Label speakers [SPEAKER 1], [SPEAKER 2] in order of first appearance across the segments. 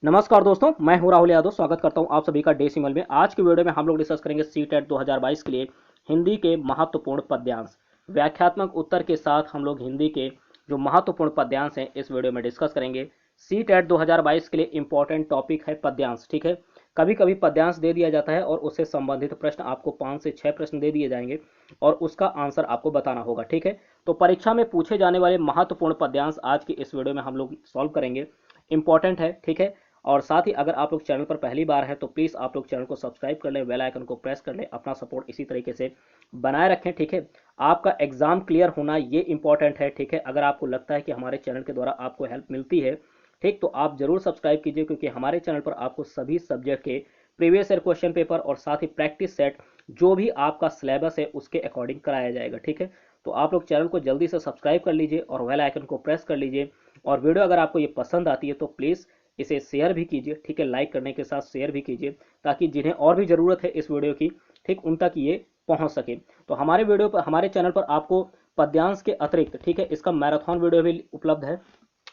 [SPEAKER 1] नमस्कार दोस्तों, मैं हूं राहुल यादव। स्वागत करता हूं आप सभी का डेसिमल में। आज की वीडियो में हम लोग डिस्कस करेंगे सीटेट 2022 के लिए हिंदी के महत्वपूर्ण पद्यांश। व्याख्यात्मक उत्तर के साथ हम लोग हिंदी के जो महत्वपूर्ण पद्यांश हैं इस वीडियो में डिस्कस करेंगे। सीटेट 2022 के लिए इंपॉर्टेंट टॉपिक है पद्यांश। ठीक है, कभी कभी पद्यांश दे दिया जाता है और उससे संबंधित प्रश्न आपको 5 से 6 प्रश्न दे दिए जाएंगे और उसका आंसर आपको बताना होगा। ठीक है, तो परीक्षा में पूछे जाने वाले महत्वपूर्ण पद्यांश आज की इस वीडियो में हम लोग सॉल्व करेंगे। इंपॉर्टेंट है, ठीक है। और साथ ही अगर आप लोग चैनल पर पहली बार है तो प्लीज़ आप लोग चैनल को सब्सक्राइब कर लें, बेल आइकन को प्रेस कर लें, अपना सपोर्ट इसी तरीके से बनाए रखें। ठीक है, आपका एग्जाम क्लियर होना ये इंपॉर्टेंट है। ठीक है, अगर आपको लगता है कि हमारे चैनल के द्वारा आपको हेल्प मिलती है, ठीक, तो आप जरूर सब्सक्राइब कीजिए, क्योंकि हमारे चैनल पर आपको सभी सब्जेक्ट के प्रीवियस ईयर क्वेश्चन पेपर और साथ ही प्रैक्टिस सेट जो भी आपका सिलेबस है उसके अकॉर्डिंग कराया जाएगा। ठीक है, तो आप लोग चैनल को जल्दी से सब्सक्राइब कर लीजिए और बेल आइकन को प्रेस कर लीजिए। और वीडियो अगर आपको ये पसंद आती है तो प्लीज़ इसे शेयर भी कीजिए। ठीक है, लाइक करने के साथ शेयर भी कीजिए ताकि जिन्हें और भी ज़रूरत है इस वीडियो की, ठीक, उन तक ये पहुंच सके। तो हमारे वीडियो पर, हमारे चैनल पर आपको पद्यांश के अतिरिक्त, ठीक है, इसका मैराथन वीडियो भी उपलब्ध है।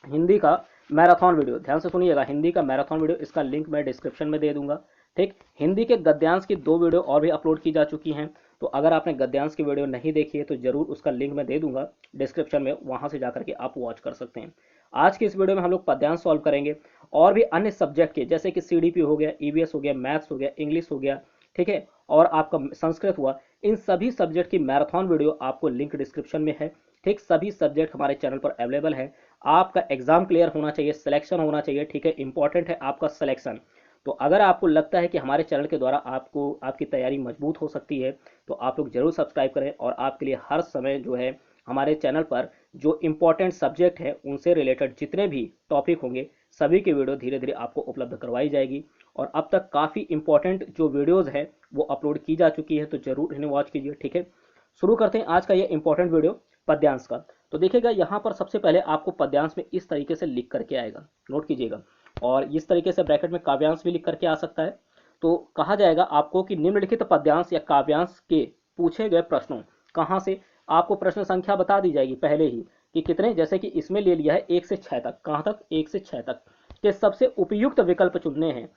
[SPEAKER 1] हिंदी का मैराथन वीडियो, ध्यान से सुनिएगा, हिंदी का मैराथन वीडियो, इसका लिंक मैं डिस्क्रिप्शन में दे दूंगा। ठीक, हिंदी के गद्यांश की 2 वीडियो और भी अपलोड की जा चुकी हैं, तो अगर आपने गद्यांश की वीडियो नहीं देखी है तो जरूर उसका लिंक मैं दे दूंगा डिस्क्रिप्शन में, वहां से जाकर के आप वॉच कर सकते हैं। आज की इस वीडियो में हम लोग पद्यांश सॉल्व करेंगे और भी अन्य सब्जेक्ट के, जैसे कि सीडीपी हो गया, ईवीएस हो गया, मैथ्स हो गया, इंग्लिश हो गया, ठीक है, और आपका संस्कृत हुआ, इन सभी सब्जेक्ट की मैराथन वीडियो आपको लिंक डिस्क्रिप्शन में है। ठीक, सभी सब्जेक्ट हमारे चैनल पर अवेलेबल है। आपका एग्जाम क्लियर होना चाहिए, सिलेक्शन होना चाहिए। ठीक है, इंपॉर्टेंट है आपका सिलेक्शन। तो अगर आपको लगता है कि हमारे चैनल के द्वारा आपको आपकी तैयारी मजबूत हो सकती है तो आप लोग जरूर सब्सक्राइब करें, और आपके लिए हर समय जो है हमारे चैनल पर जो इंपॉर्टेंट सब्जेक्ट है उनसे रिलेटेड जितने भी टॉपिक होंगे सभी की वीडियो धीरे धीरे आपको उपलब्ध करवाई जाएगी। और अब तक काफ़ी इंपॉर्टेंट जो वीडियोज़ है वो अपलोड की जा चुकी है, तो जरूर इन्हें वॉच कीजिए। ठीक है, शुरू करते हैं आज का ये इंपॉर्टेंट वीडियो पद्यांश का। तो देखिएगा, यहाँ पर सबसे पहले आपको पद्यांश में इस तरीके से लिख करके आएगा, नोट कीजिएगा, और इस तरीके से ब्रैकेट में काव्यांश भी लिख करके आ सकता है। तो कहा जाएगा आपको कि निम्नलिखित पद्यांश या काव्यांश के पूछे गए प्रश्नों, कहाँ से, आपको प्रश्न संख्या बता दी जाएगी पहले ही कि कितने, जैसे कि इसमें ले लिया है 1 से 6 तक, कहाँ तक, 1 से 6 तक के सबसे उपयुक्त विकल्प चुनने हैं।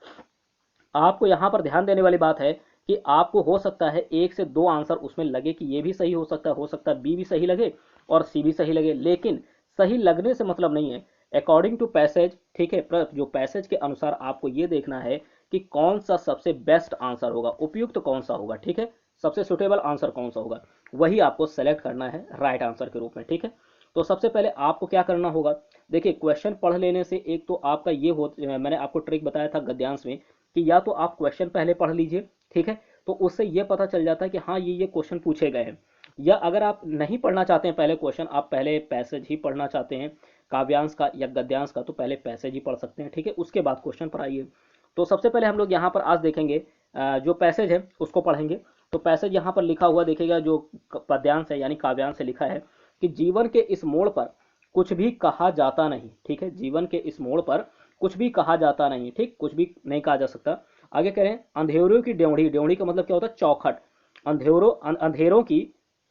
[SPEAKER 1] आपको यहाँ पर ध्यान देने वाली बात है कि आपको हो सकता है 1 से 2 आंसर उसमें लगे कि ये भी सही हो सकता है बी भी सही लगे और सी भी सही लगे, लेकिन सही लगने से मतलब नहीं है, अकॉर्डिंग टू पैसेज। ठीक है, जो पैसेज के अनुसार आपको ये देखना है कि कौन सा सबसे बेस्ट आंसर होगा, उपयुक्त कौन सा होगा। ठीक है, सबसे सुटेबल आंसर कौन सा होगा, वही आपको सेलेक्ट करना है राइट आंसर के रूप में। ठीक है, तो सबसे पहले आपको क्या करना होगा, देखिए, क्वेश्चन पढ़ लेने से एक तो आपका ये हो, मैंने आपको ट्रिक बताया था गद्यांश में कि या तो आप क्वेश्चन पहले पढ़ लीजिए, ठीक है, तो उससे ये पता चल जाता है कि हाँ ये क्वेश्चन पूछे गए हैं। या अगर आप नहीं पढ़ना चाहते हैं पहले क्वेश्चन, आप पहले पैसेज ही पढ़ना चाहते हैं काव्यांश का या गद्यांश का, तो पहले पैसेज ही पढ़ सकते हैं। ठीक है, उसके बाद क्वेश्चन पर आइए। तो सबसे पहले हम लोग यहाँ पर आज देखेंगे जो पैसेज है उसको पढ़ेंगे। तो पैसेज यहाँ पर लिखा हुआ देखिएगा, जो पद्यांश है यानी काव्यांश से लिखा है कि जीवन के इस मोड़ पर कुछ भी कहा जाता नहीं। ठीक है, जीवन के इस मोड़ पर कुछ भी कहा जाता नहीं, ठीक, कुछ भी नहीं कहा जा सकता। आगे कह रहे हैं, अंधेरों की ड्योढ़ी, ड्योढ़ी का मतलब क्या होता है, चौखट, अंधेरों की,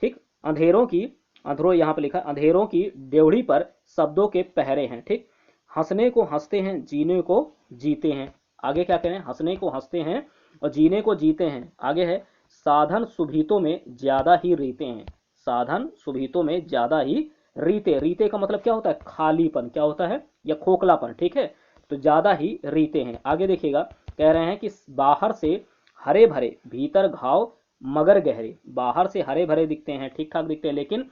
[SPEAKER 1] ठीक, अंधेरों की, अंधेरों यहाँ पर लिखा, अंधेरों की ड्योढ़ी पर शब्दों के पहरे हैं। ठीक, हंसने को हंसते हैं, जीने को जीते हैं। आगे क्या कह रहे हैं, हंसने को हंसते हैं और जीने को जीते हैं। आगे है, साधन सुभीतों में ज्यादा ही रीते हैं, साधन सुभीतों में ज्यादा ही रीते, रीते का मतलब क्या होता है, खालीपन, क्या होता है, या खोखलापन। ठीक है, तो ज्यादा ही रीते हैं। आगे देखिएगा, कह रहे हैं कि बाहर से हरे भरे, भीतर घाव मगर गहरे, बाहर से हरे भरे दिखते हैं, ठीक ठाक दिखते हैं, लेकिन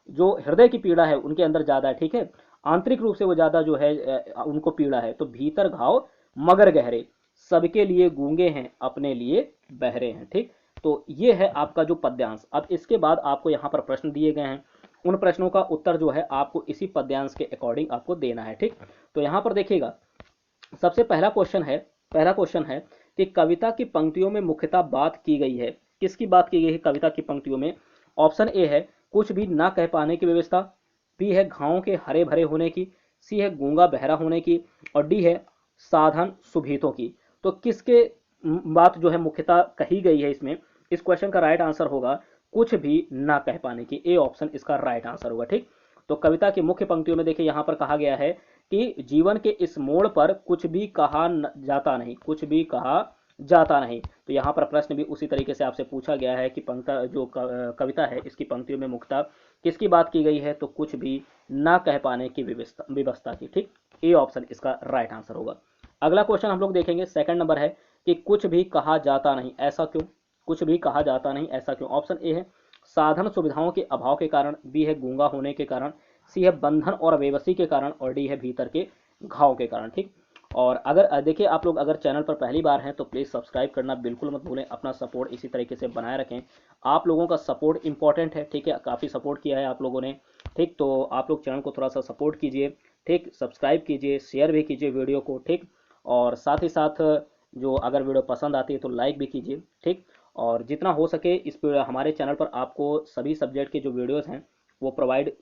[SPEAKER 1] जो हृदय की पीड़ा है उनके अंदर ज्यादा है। ठीक है, आंतरिक रूप से वो ज्यादा जो है उनको पीड़ा है। तो भीतर घाव मगर गहरे, सबके लिए गूंगे हैं, अपने लिए बहरे हैं। ठीक, तो ये है आपका जो पद्यांश। अब इसके बाद आपको यहाँ पर प्रश्न दिए गए हैं, उन प्रश्नों का उत्तर जो है आपको इसी पद्यांश के अकॉर्डिंग आपको देना है। ठीक, तो यहाँ पर देखिएगा, सबसे पहला क्वेश्चन है कि कविता की पंक्तियों में मुख्यतः बात की गई है, किसकी बात की गई है कविता की पंक्तियों में। ऑप्शन ए है कुछ भी ना कह पाने की व्यवस्था, बी है घावों के हरे भरे होने की, सी है गूंगा बहरा होने की, और डी है साधन सुभीतों की। तो किसके बात जो है मुख्यतः कही गई है इसमें, इस क्वेश्चन का राइट आंसर होगा कुछ भी ना कह पाने की, ए ऑप्शन इसका राइट आंसर होगा। ठीक, तो कविता की मुख्य पंक्तियों में देखिए यहाँ पर कहा गया है कि जीवन के इस मोड़ पर कुछ भी कहा जाता नहीं, कुछ भी कहा जाता नहीं। तो यहाँ पर प्रश्न भी उसी तरीके से आपसे पूछा गया है कि जो कविता है इसकी पंक्तियों में मुख्यतः किसकी बात की गई है, तो कुछ भी ना कह पाने की व्यवस्था की। ठीक, ए ऑप्शन इसका राइट आंसर होगा। अगला क्वेश्चन हम लोग देखेंगे, सेकंड नंबर है कि कुछ भी कहा जाता नहीं ऐसा क्यों, कुछ भी कहा जाता नहीं ऐसा क्यों। ऑप्शन ए है साधन सुविधाओं के अभाव के कारण, बी है गूंगा होने के कारण, सी है बंधन और बेबसी के कारण, और डी है भीतर के घाव के कारण। ठीक, और अगर देखिए आप लोग अगर चैनल पर पहली बार हैं तो प्लीज़ सब्सक्राइब करना बिल्कुल मत भूलें, अपना सपोर्ट इसी तरीके से बनाए रखें। आप लोगों का सपोर्ट इंपॉर्टेंट है, ठीक है, काफ़ी सपोर्ट किया है आप लोगों ने। ठीक, तो आप लोग चैनल को थोड़ा सा सपोर्ट कीजिए, ठीक, सब्सक्राइब कीजिए, शेयर भी कीजिए वीडियो को, ठीक, और साथ ही साथ जो अगर वीडियो पसंद आती है तो लाइक भी कीजिए। ठीक, और जितना हो सके इस हमारे चैनल पर आपको सभी सब्जेक्ट के जो वीडियोज़ हैं वो प्रोवाइड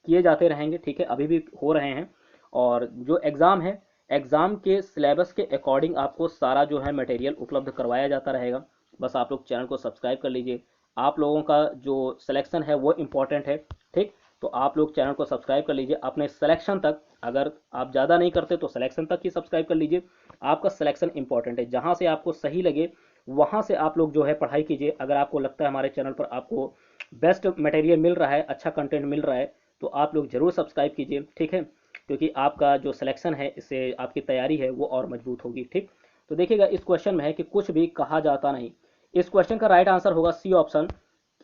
[SPEAKER 1] किए जाते रहेंगे। ठीक है, अभी भी हो रहे हैं, और जो एग्ज़ाम है एग्ज़ाम के सिलेबस के अकॉर्डिंग आपको सारा जो है मटेरियल उपलब्ध करवाया जाता रहेगा। बस आप लोग चैनल को सब्सक्राइब कर लीजिए, आप लोगों का जो सिलेक्शन है वो इम्पोर्टेंट है। ठीक, तो आप लोग चैनल को सब्सक्राइब कर लीजिए अपने सिलेक्शन तक, अगर आप ज़्यादा नहीं करते तो सिलेक्शन तक ही सब्सक्राइब कर लीजिए। आपका सिलेक्शन इंपॉर्टेंट है, जहाँ से आपको सही लगे वहाँ से आप लोग जो है पढ़ाई कीजिए। अगर आपको लगता है हमारे चैनल पर आपको बेस्ट मटेरियल मिल रहा है, अच्छा कंटेंट मिल रहा है, तो आप लोग ज़रूर सब्सक्राइब कीजिए। ठीक है, क्योंकि आपका जो सिलेक्शन है इससे आपकी तैयारी है वो और मजबूत होगी। ठीक, तो देखिएगा इस क्वेश्चन में है कि कुछ भी कहा जाता नहीं। इस क्वेश्चन का राइट आंसर होगा सी ऑप्शन।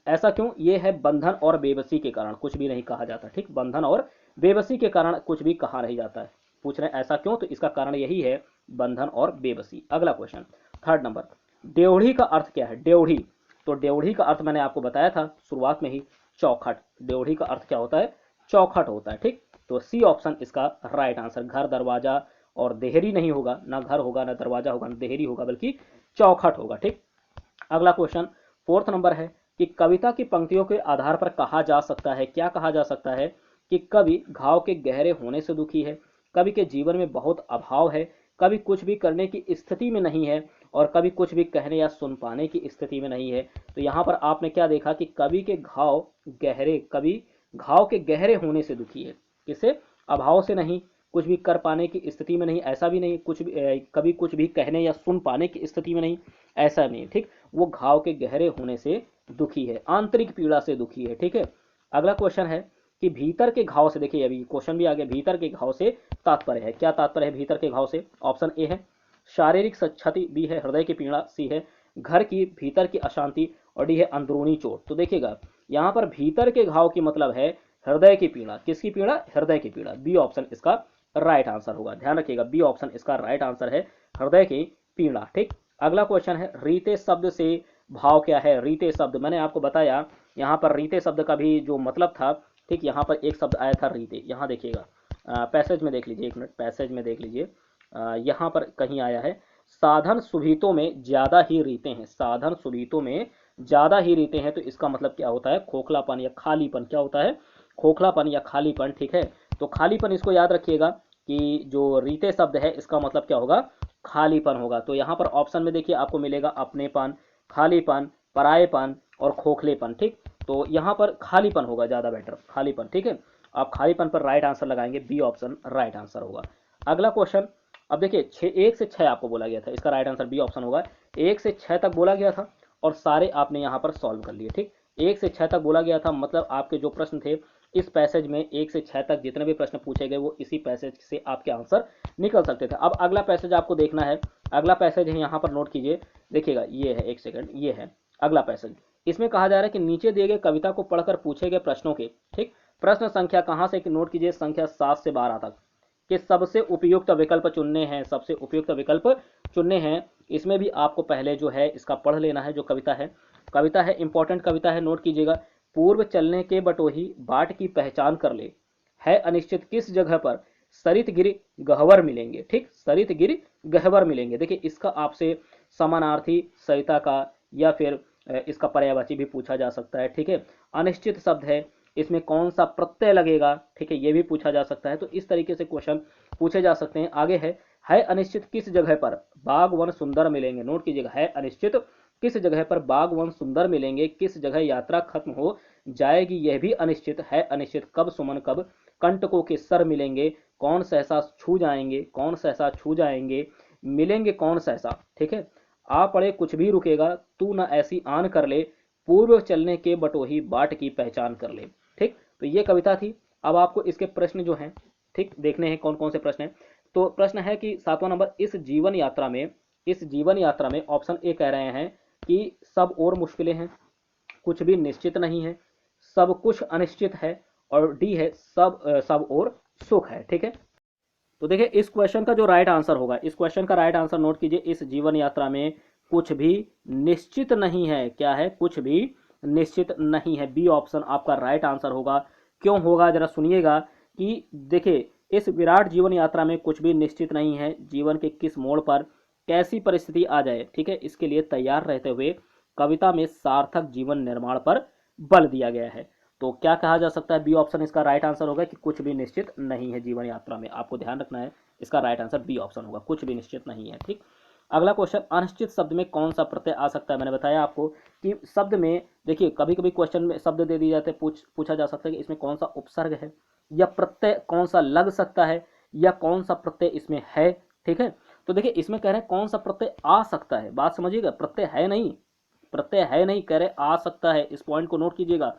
[SPEAKER 1] ऐसा क्यों, ये है बंधन और बेबसी के कारण कुछ भी नहीं कहा जाता। ठीक, बंधन और बेबसी के कारण कुछ भी कहा नहीं जाता है। पूछ रहे हैं ऐसा क्यों, तो इसका कारण यही है, बंधन और बेबसी। अगला क्वेश्चन, थर्ड नंबर, ड्योढ़ी का अर्थ क्या है। ड्योढ़ी, तो ड्योढ़ी का अर्थ मैंने आपको बताया था शुरुआत में ही, चौखट। ड्योढ़ी का अर्थ क्या होता है, चौखट होता है। ठीक, तो सी ऑप्शन इसका राइट आंसर। घर दरवाजा और देहरी नहीं होगा, ना घर होगा ना दरवाजा होगा ना देहरी होगा, बल्कि चौखट होगा। ठीक, अगला क्वेश्चन फोर्थ नंबर है कि कविता की पंक्तियों के आधार पर कहा जा सकता है, क्या कहा जा सकता है, कि कवि घाव के गहरे होने से दुखी है, कवि के जीवन में बहुत अभाव है, कवि कुछ भी करने की स्थिति में नहीं है, और कवि कुछ भी कहने या सुन पाने की स्थिति में नहीं है। तो यहाँ पर आपने क्या देखा कि कवि के घाव गहरे, कवि घाव के गहरे होने से दुखी है, किसे, अभाव से नहीं, कुछ भी कर पाने की स्थिति में नहीं, ऐसा भी नहीं, कुछ भी कभी कुछ भी कहने या सुन पाने की स्थिति में नहीं, ऐसा नहीं। ठीक, वो घाव के गहरे होने से दुखी है, आंतरिक पीड़ा से दुखी है। ठीक है, अगला क्वेश्चन है कि भीतर के घाव से, देखिए अभी क्वेश्चन भी आ गया, भीतर के घाव से तात्पर्य है, क्या तात्पर्य है भीतर के घाव से। ऑप्शन ए है शारीरिक क्षति, बी है हृदय की पीड़ा, सी है घर की भीतर की अशांति, और डी है अंदरूनी चोट। तो देखिएगा यहाँ पर भीतर के घाव की मतलब है हृदय की पीड़ा, किसकी पीड़ा, हृदय की पीड़ा। बी ऑप्शन इसका राइट आंसर होगा, ध्यान रखिएगा बी ऑप्शन इसका राइट आंसर है, हृदय की पीड़ा। ठीक, अगला क्वेश्चन है रीते शब्द से भाव क्या है। रीते शब्द मैंने आपको बताया, यहाँ पर रीते शब्द का भी जो मतलब था, ठीक, यहाँ पर एक शब्द आया था रीते, यहाँ देखिएगा पैसेज में देख लीजिए, एक मिनट पैसेज में देख लीजिए, यहाँ पर कहीं आया है साधन सुविधों में ज्यादा ही रीते हैं, साधन सुविधों में ज्यादा ही रीते हैं। तो इसका मतलब क्या होता है, खोखलापन या खालीपन, क्या होता है, खोखलापन या खालीपन। ठीक है, तो खालीपन इसको याद रखिएगा कि जो रीते शब्द है इसका मतलब क्या होगा, खालीपन होगा। तो यहाँ पर ऑप्शन में देखिए आपको मिलेगा अपनेपन, खालीपन, परायेपन और खोखलेपन। ठीक, तो यहाँ पर खालीपन होगा ज़्यादा बेटर, खालीपन। ठीक है, आप खालीपन पर राइट आंसर लगाएंगे, बी ऑप्शन राइट आंसर होगा। अगला क्वेश्चन, अब देखिए 1 से 6 आपको बोला गया था, इसका राइट आंसर बी ऑप्शन होगा। 1 से 6 तक बोला गया था और सारे आपने यहाँ पर सॉल्व कर लिए। ठीक, 1 से 6 तक बोला गया था, मतलब आपके जो प्रश्न थे इस पैसेज में 1 से 6 तक जितने भी प्रश्न पूछे गए वो इसी पैसेज से आपके आंसर निकल सकते थे। अब अगला पैसेज आपको देखना है, अगला पैसेज है यहाँ पर नोट कीजिए, देखिएगा ये है, एक सेकंड, ये है अगला पैसेज। इसमें कहा जा रहा है कि नीचे दिए गए कविता को पढ़कर पूछे गए प्रश्नों के, ठीक, प्रश्न संख्या कहाँ से, नोट कीजिए, संख्या 7 से 12 तक कि सबसे उपयुक्त विकल्प चुनने हैं, सबसे उपयुक्त विकल्प चुनने हैं। इसमें भी आपको पहले जो है इसका पढ़ लेना है, जो कविता है इंपॉर्टेंट कविता है, नोट कीजिएगा। पूर्व चलने के बटोही बाट की पहचान कर ले, है अनिश्चित किस जगह पर सरित गिर गहवर मिलेंगे। ठीक, सरित गिर गहवर मिलेंगे। देखिए इसका आपसे समानार्थी सरिता का या फिर इसका पर्यायवाची भी पूछा जा सकता है। ठीक है, अनिश्चित शब्द है, इसमें कौन सा प्रत्यय लगेगा, ठीक है, ये भी पूछा जा सकता है। तो इस तरीके से क्वेश्चन पूछे जा सकते हैं। आगे है अनिश्चित किस जगह पर बाग वन सुंदर मिलेंगे, नोट कीजिएगा, है अनिश्चित किस जगह पर बाग वन सुंदर मिलेंगे, किस जगह यात्रा खत्म हो जाएगी यह भी अनिश्चित है, अनिश्चित कब सुमन कब कंटकों के सर मिलेंगे, कौन सहसा छू जाएंगे, कौन सहसा छू जाएंगे, मिलेंगे कौन सहसा, ठीक है। आ पड़े कुछ भी रुकेगा, तू न ऐसी आन कर ले, पूर्व चलने के बटोही बाट की पहचान कर ले। ठीक, तो ये कविता थी। अब आपको इसके प्रश्न जो हैं, ठीक, देखने हैं कौन कौन से प्रश्न हैं। तो प्रश्न है कि 7वां नंबर, इस जीवन यात्रा में, इस जीवन यात्रा में ऑप्शन ए कह रहे हैं कि सब और मुश्किलें हैं, कुछ भी निश्चित नहीं है, सब कुछ अनिश्चित है, और डी है सब और सुख है। ठीक है, तो देखिए इस क्वेश्चन का जो राइट आंसर होगा, इस क्वेश्चन का राइट आंसर नोट कीजिए, इस जीवन यात्रा में कुछ भी निश्चित नहीं है। क्या है? कुछ भी निश्चित नहीं है। बी ऑप्शन आपका राइट आंसर होगा। क्यों होगा जरा सुनिएगा कि देखिए इस विराट जीवन यात्रा में कुछ भी निश्चित नहीं है, जीवन के किस मोड़ पर कैसी परिस्थिति आ जाए, ठीक है, इसके लिए तैयार रहते हुए कविता में सार्थक जीवन निर्माण पर बल दिया गया है। तो क्या कहा जा सकता है? बी ऑप्शन इसका राइट आंसर होगा कि कुछ भी निश्चित नहीं है जीवन यात्रा में। आपको ध्यान रखना है, इसका राइट आंसर बी ऑप्शन होगा, कुछ भी निश्चित नहीं है। ठीक, अगला क्वेश्चन, अनिश्चित शब्द में कौन सा प्रत्यय आ सकता है? मैंने बताया आपको कि शब्द में देखिए कभी कभी क्वेश्चन में शब्द दे दिए जाते हैं, पूछा जा सकता है कि इसमें कौन सा उपसर्ग है, या प्रत्यय कौन सा लग सकता है, या कौन सा प्रत्यय इसमें है। ठीक है, तो देखिए इसमें कह रहे हैं कौन सा प्रत्यय आ सकता है, बात समझिएगा, प्रत्यय है नहीं, प्रत्यय है नहीं, कह रहे आ सकता है, इस पॉइंट को नोट कीजिएगा।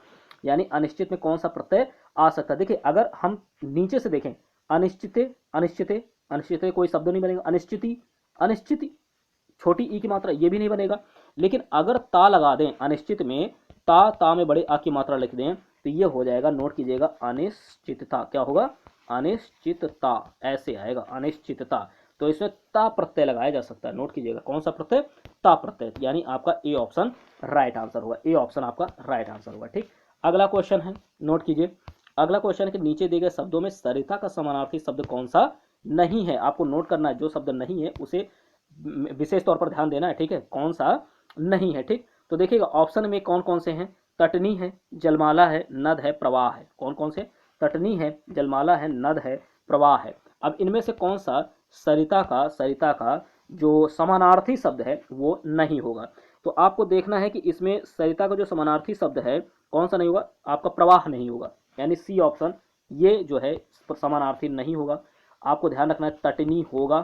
[SPEAKER 1] यानी अनिश्चित में कौन सा प्रत्यय आ सकता है। देखिए अगर हम नीचे से देखें, अनिश्चित, अनिश्चित, अनिश्चित कोई शब्द नहीं बनेगा, अनिश्चिति, अनिश्चिति, छोटी ई की मात्रा, ये भी नहीं बनेगा। लेकिन अगर ता लगा दें अनिश्चित में, ता में बड़े आ की मात्रा लिख दें, तो ये हो जाएगा, नोट कीजिएगा, अनिश्चितता। क्या होगा? अनिश्चितता, ऐसे आएगा अनिश्चितता। तो इसमें ता प्रत्यय लगाया जा सकता है, नोट कीजिएगा, कौन सा प्रत्यय? ता प्रत्यय। यानी आपका ए ऑप्शन राइट आंसर होगा, ए ऑप्शन आपका राइट आंसर होगा। ठीक, अगला क्वेश्चन है, नोट कीजिए, अगला क्वेश्चन के नीचे दिए गए शब्दों में सरिता का समानार्थी शब्द कौन सा नहीं है? आपको नोट करना है, जो शब्द नहीं है उसे विशेष तौर पर ध्यान देना है। ठीक है, कौन सा नहीं है। ठीक, तो देखिएगा ऑप्शन में कौन कौन से हैं, तटनी है, जलमाला है, नद है, प्रवाह है। कौन कौन से? तटनी है, जलमाला है, नद है, प्रवाह है। अब इनमें से कौन सा सरिता का जो समानार्थी शब्द है वो नहीं होगा? तो आपको देखना है कि इसमें सरिता का जो समानार्थी शब्द है कौन सा नहीं होगा? आपका प्रवाह नहीं होगा, यानी सी ऑप्शन, ये जो है समानार्थी नहीं होगा। आपको ध्यान रखना है, तटनी होगा,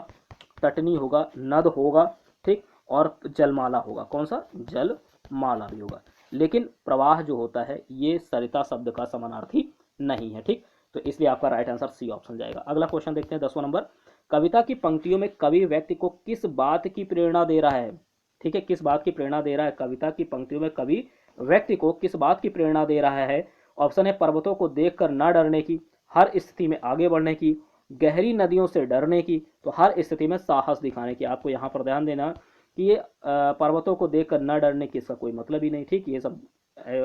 [SPEAKER 1] तटनी होगा, नद होगा, ठीक, और जलमाला होगा। कौन सा? जलमाला भी होगा। लेकिन प्रवाह जो होता है ये सरिता शब्द का समानार्थी नहीं है। ठीक, तो इसलिए आपका राइट आंसर सी ऑप्शन जाएगा। अगला क्वेश्चन देखते हैं, 10वां नंबर, कविता की पंक्तियों में कवि व्यक्ति को किस बात की प्रेरणा दे रहा है? ठीक है, किस बात की प्रेरणा दे रहा है? कविता की पंक्तियों में कवि व्यक्ति को किस बात की प्रेरणा दे रहा है? ऑप्शन है, पर्वतों को देखकर न डरने की, हर स्थिति में आगे बढ़ने की, गहरी नदियों से डरने की, तो हर स्थिति में साहस दिखाने की। आपको यहाँ पर ध्यान देना कि ये पर्वतों को देखकर न डरने की, इसका कोई मतलब ही नहीं। ठीक, ये सब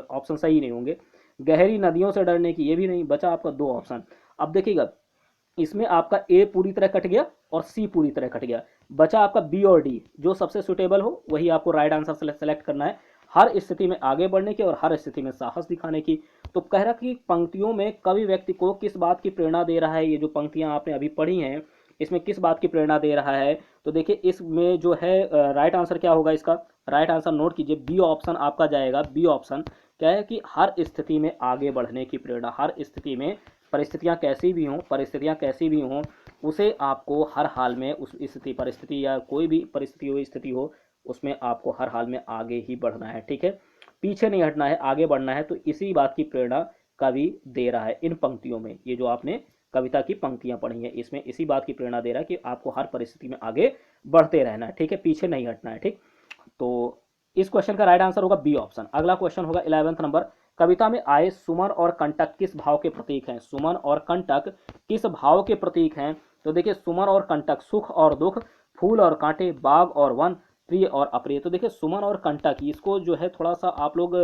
[SPEAKER 1] ऑप्शन सही नहीं होंगे। गहरी नदियों से डरने की, ये भी नहीं, बचा आपका 2 ऑप्शन। अब देखिएगा इसमें आपका ए पूरी तरह कट गया और सी पूरी तरह कट गया, बचा आपका बी और डी। जो सबसे सुटेबल हो वही आपको राइट आंसर सेलेक्ट करना है, हर स्थिति में आगे बढ़ने की और हर स्थिति में साहस दिखाने की। तो कह रहा कि पंक्तियों में कवि व्यक्ति को किस बात की प्रेरणा दे रहा है? ये जो पंक्तियां आपने अभी पढ़ी हैं इसमें किस बात की प्रेरणा दे रहा है? तो देखिए इसमें जो है राइट आंसर क्या होगा? इसका राइट आंसर नोट कीजिए, बी ऑप्शन आपका जाएगा। बी ऑप्शन क्या है कि हर स्थिति में आगे बढ़ने की प्रेरणा, हर स्थिति में, परिस्थितियां कैसी भी हों उसे आपको हर हाल में, उस स्थिति परिस्थिति या कोई भी स्थिति हो उसमें आपको हर हाल में आगे ही बढ़ना है। ठीक है, पीछे नहीं हटना है, आगे बढ़ना है। तो इसी बात की प्रेरणा कवि दे रहा है इन पंक्तियों में। ये जो आपने कविता की पंक्तियां पढ़ी हैं इसमें इसी बात की प्रेरणा दे रहा है कि आपको हर परिस्थिति में आगे बढ़ते रहना है। ठीक है, पीछे नहीं हटना है। ठीक, तो इस क्वेश्चन का राइट आंसर होगा बी ऑप्शन। अगला क्वेश्चन होगा 11वां नंबर, कविता में आए सुमन और कंटक किस भाव के प्रतीक हैं? सुमन और कंटक किस भाव के प्रतीक हैं? तो देखिए सुमन और कंटक, सुख और दुख, फूल और कांटे, बाग और वन, प्रिय और अप्रिय। तो देखिए सुमन और कंटक, इसको जो है थोड़ा सा आप लोग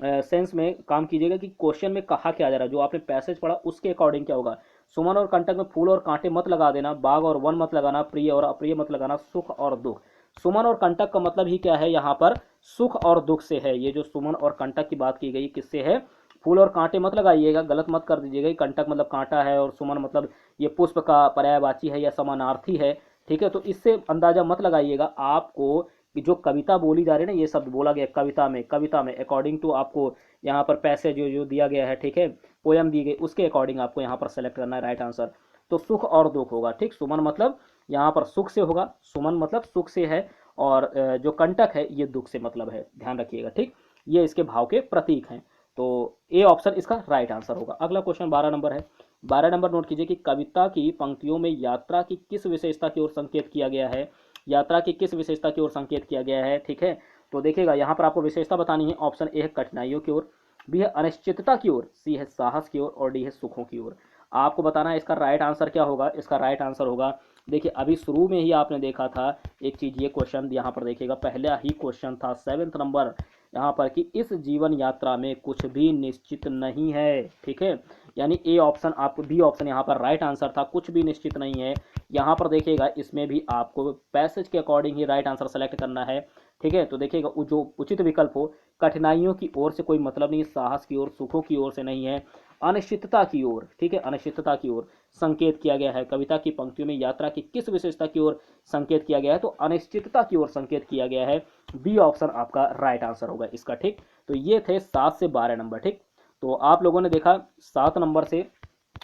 [SPEAKER 1] सेंस में काम कीजिएगा कि क्वेश्चन में कहा क्या जा रहा है, जो आपने पैसेज पढ़ा उसके अकॉर्डिंग क्या होगा। सुमन और कंटक में फूल और कांटे मत लगा देना, बाग और वन मत लगाना, प्रिय और अप्रिय मत लगाना, सुख और दुख। सुमन और कंटक का मतलब ही क्या है? यहाँ पर सुख और दुख से है। ये जो सुमन और कंटक की बात की गई किससे है? फूल और कांटे मत लगाइएगा, गलत मत कर दीजिएगा। कंटक मतलब कांटा है और सुमन मतलब ये पुष्प का पर्यायवाची है या समानार्थी है। ठीक है, तो इससे अंदाजा मत लगाइएगा। आपको कि जो कविता बोली जा रही है ना, ये शब्द बोला गया कविता में अकॉर्डिंग टू आपको यहाँ पर पैसेज जो दिया गया है, ठीक है, पोयम दी गई, उसके अकॉर्डिंग आपको यहाँ पर सेलेक्ट करना है राइट आंसर। तो सुख और दुख होगा। ठीक, सुमन मतलब यहाँ पर सुख से होगा, सुमन मतलब सुख से है, और जो कंटक है ये दुख से मतलब है, ध्यान रखिएगा। ठीक, ये इसके भाव के प्रतीक हैं। तो ए ऑप्शन इसका राइट आंसर होगा। अगला क्वेश्चन 12 नंबर है। 12 नंबर नोट कीजिए कि कविता की पंक्तियों में यात्रा की किस विशेषता की ओर संकेत किया गया है। यात्रा की किस विशेषता की ओर संकेत किया गया है। ठीक है, तो देखिएगा यहाँ पर आपको विशेषता बतानी है। ऑप्शन ए है कठिनाइयों की ओर, बी है अनिश्चितता की ओर, सी है साहस की ओर, और डी है सुखों की ओर। आपको बताना है इसका राइट आंसर क्या होगा। इसका राइट आंसर होगा, देखिए अभी शुरू में ही आपने देखा था एक चीज, ये क्वेश्चन यहाँ पर देखिएगा, पहला ही क्वेश्चन था 7th नंबर यहाँ पर कि इस जीवन यात्रा में कुछ भी निश्चित नहीं है। ठीक है, यानी ए ऑप्शन, आपको बी ऑप्शन यहाँ पर राइट आंसर था, कुछ भी निश्चित नहीं है। यहाँ पर देखिएगा इसमें भी आपको पैसेज के अकॉर्डिंग ही राइट आंसर सेलेक्ट करना है। ठीक है, तो देखिएगा जो उचित विकल्प हो, कठिनाइयों की ओर से कोई मतलब नहीं, साहस की ओर, सुखों की ओर से नहीं है, अनिश्चितता की ओर। ठीक है, अनिश्चितता की ओर संकेत किया गया है। कविता की पंक्तियों में यात्रा की किस विशेषता की ओर संकेत किया गया है, तो अनिश्चितता की ओर संकेत किया गया है। बी ऑप्शन आपका राइट आंसर होगा इसका। ठीक, तो ये थे 7 से 12 नंबर। ठीक, तो आप लोगों ने देखा 7 नंबर से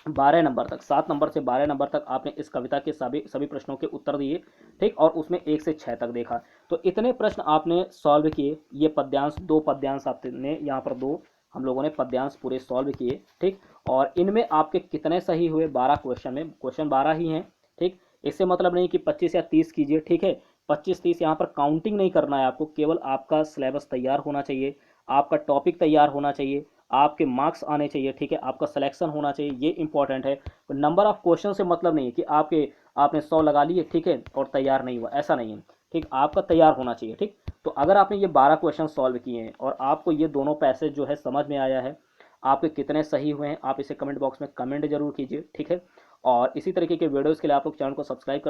[SPEAKER 1] 12 नंबर तक, 7 नंबर से 12 नंबर तक आपने इस कविता के सभी सभी प्रश्नों के उत्तर दिए। ठीक, और उसमें 1 से 6 तक देखा। तो इतने प्रश्न आपने सॉल्व किए। ये पद्यांश, 2 पद्यांश आपने यहाँ पर 2 हम लोगों ने पद्यांश पूरे सॉल्व किए। ठीक, और इनमें आपके कितने सही हुए, 12 क्वेश्चन में, क्वेश्चन 12 ही हैं। ठीक, इससे मतलब नहीं कि 25 या 30 कीजिए। ठीक है, 25-30 यहाँ पर काउंटिंग नहीं करना है आपको, केवल आपका सिलेबस तैयार होना चाहिए, आपका टॉपिक तैयार होना चाहिए, आपके मार्क्स आने चाहिए। ठीक है, आपका सिलेक्शन होना चाहिए, ये इंपॉर्टेंट है। नंबर ऑफ क्वेश्चन से मतलब नहीं है कि आपने 100 लगा लिए, ठीक है, और तैयार नहीं हुआ, ऐसा नहीं है। ठीक, आपका तैयार होना चाहिए। ठीक, तो अगर आपने ये 12 क्वेश्चन सॉल्व किए हैं और आपको ये दोनों पैसेज जो है समझ में आया है, आपके कितने सही हुए हैं, आप इसे कमेंट बॉक्स में कमेंट जरूर कीजिए। ठीक है, और इसी तरीके के वीडियोज़ के लिए आप लोग चैनल को सब्सक्राइब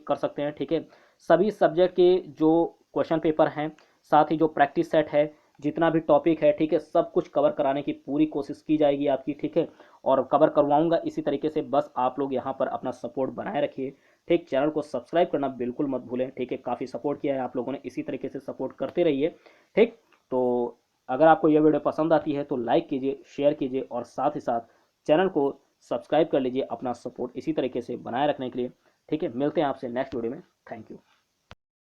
[SPEAKER 1] कर सकते हैं। ठीक है, सभी सब्जेक्ट के जो क्वेश्चन पेपर हैं, साथ ही जो प्रैक्टिस सेट है, जितना भी टॉपिक है, ठीक है, सब कुछ कवर कराने की पूरी कोशिश की जाएगी आपकी। ठीक है, और कवर करवाऊंगा इसी तरीके से। बस आप लोग यहाँ पर अपना सपोर्ट बनाए रखिए। ठीक, चैनल को सब्सक्राइब करना बिल्कुल मत भूलें। ठीक है, काफ़ी सपोर्ट किया है आप लोगों ने, इसी तरीके से सपोर्ट करते रहिए। ठीक, तो अगर आपको यह वीडियो पसंद आती है तो लाइक कीजिए, शेयर कीजिए, और साथ ही साथ चैनल को सब्सक्राइब कर लीजिए, अपना सपोर्ट इसी तरीके से बनाए रखने के लिए। ठीक है, मिलते हैं आपसे नेक्स्ट वीडियो में। Thank you.